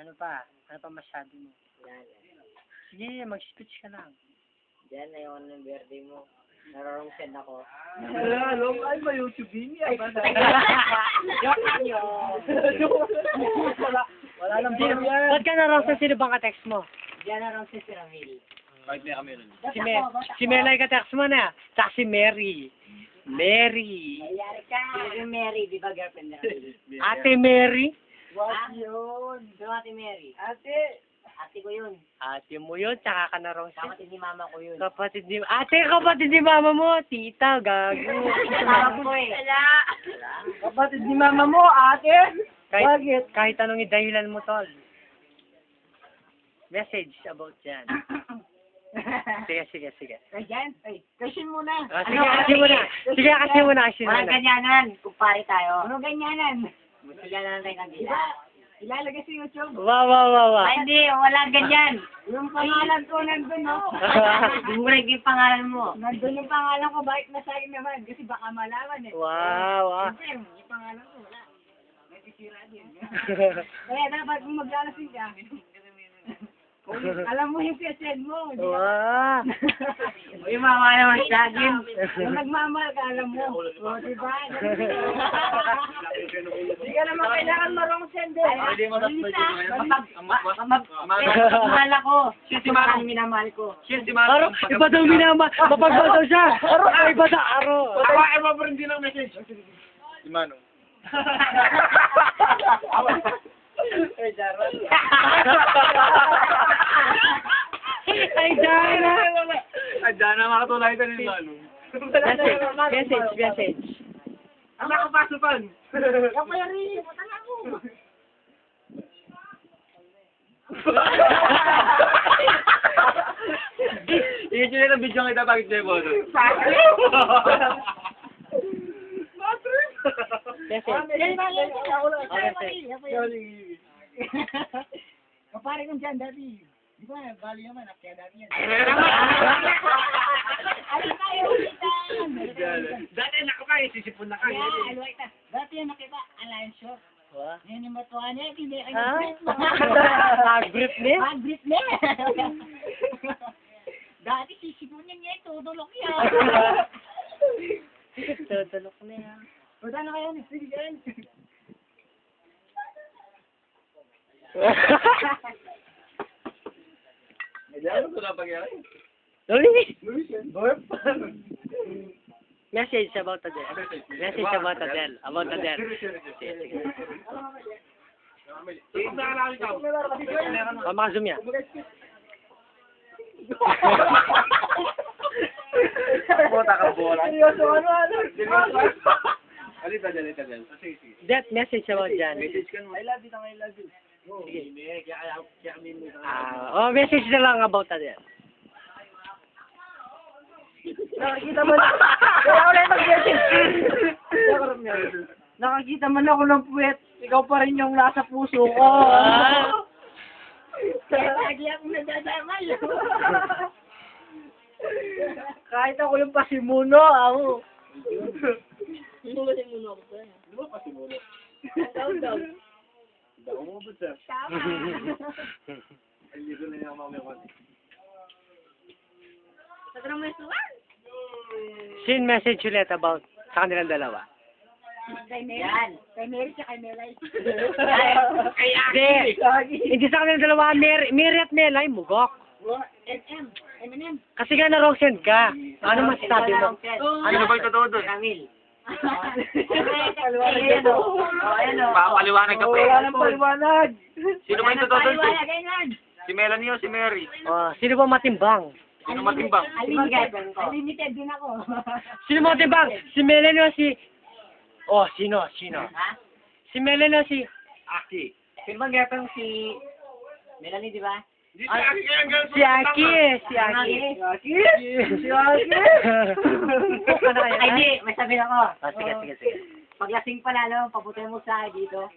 Ano pa? Ano pa masyado mo? Yan. Sige, mag-speech ka lang. Diyan na yung ng birthday mo. Narorong send ako. Alam, ay ba YouTube niya? Wala nang Sino, yan. ba't ka na sa sino bang ka-text mo? Diyan na si Ramil. Kahit may kami nun. Si Melay ka-text mo na. Tsaka si Mary. Mary. Nangyari ka. Si Mary, di ba girlfriend ni Ramil? Ate Mary? What yun? Sino Ate Mary? Ate ko yun. Ate mo yun, tsaka ka na raw siya. Kapatid ni mama ko yun. Kapatid ni... Ate, kapatid ni mama mo. Tita, gago. Tawag ko eh. Kapatid ni mama mo, ate? Kahit anong dahilan mo, tol. Message about yan. Sige. Ganyan? Ay, kashin muna. Sige, kasi muna. Walang ganyanan. Kumpare tayo. Ano ganyanan? Ganyanan tayo kanila. Ilalagay sa YouTube. Wow. Ay, hindi. Walang ganyan. Yung pangalan ko nandun, no? Murag yung pangalan mo. Nandun yung pangalan ko, bakit nasa akin naman? Kasi baka malaman eh. Wow. Siyempre, yung pangalan ko, wala. May sisira din. Kaya dapat kung maglalasing ka, alam mo yung PSN mo. Di ba? Wow. Yung mama naman siya. Yung nagmamahal ka, alam mo. O, diba? Hindi ka naman kailangan marong send eh. Pwede mo na mahal ako. Siya si Marong minamahal ko. Aro, iba daw minama. Mapagmahal daw siya. Aro, iba daw, aro. Ako ay mabrindi ng message. Si Manong. Ay, Jaron. Ay, Dana. Ay, Dana, makatulay ka ni Manong. Message. Ang nakapasupan. Yung kaya rin. Matala ko. I-enjoy na video kita bakit niya mo. Kapare kong dyan, dati. Di ba, bali naman, kaya dati yan. Alin tayo, ulitan! Dati nakapay, sisipon na kayo. Dati yan nakita, Alliance Short. Yan yung matuwa niya, hindi kayo Ha? nag-brief mo. Nag-brief niya? Mag-brief niya. Dati sisipunin niya, tutulok niya. Tutulok na yan. Punta na kayo, sige dyan. Ano ito na pangyari? Message about Adele. Message about Adele. About Adele. Zoom yan. Puta ka bola. Seryoso, ano? Alita dyan. Sige. That message about Jan. Message ka naman. I love you. Sige. Message na lang about Adele. Nakakita mo na. Kaya ako lang mag-message. Nakakita mo na ako ng puwet. Ikaw pa rin yung nasa puso ko. Kaya lagi akong nadadamay. Kahit ako yung pasimuno, ako. Sino ba yung muno ko sa'yo? Di ba pasimuno? Daw. Daw mo ba sir? Tama. Ay, dito na yung mamaya ko. Sagrang may suwan. Sin message ulit about sa kanilang dalawa. Kay Mary. Yan. Kay Mary siya kay Melay. Hindi sa kanilang dalawa. Mary at Melay, mugok. M&M. Kasi nga na-wrong send ka. Ano masasabi mo? Ano ba yung totoo doon? Ramil. Papaliwanag ka pa. Wala nang paliwanag. Sino ba yung totoo doon? Paliwanag. Si Melanie o si Mary? Sino ba matimbang? Sino matimbang? Unlimited din ako. Sino matimbang? Si Melanie o si... Sino? Ha? Si Melanie o si... Aki. Sino bang girlfriend si Melanie, di ba? Si Aki. Si Aki. Ano kaya? Ay, di. May sabihin ako. Sige. Paglasing pala, no, pabutin mo sa dito.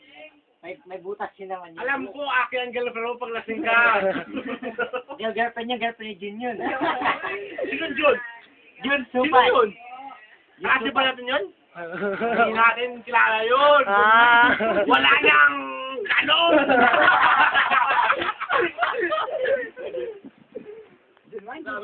May butas yun naman yun. Alam ko, Aki ang girlfriend mo pag lasing ka. Yung girlfriend ni Jun yun. Sino Jun? Jun Sino Supat. yun? Kasi ba natin yun? Hindi natin kilala yun. Ah. Wala nang ganon. yan.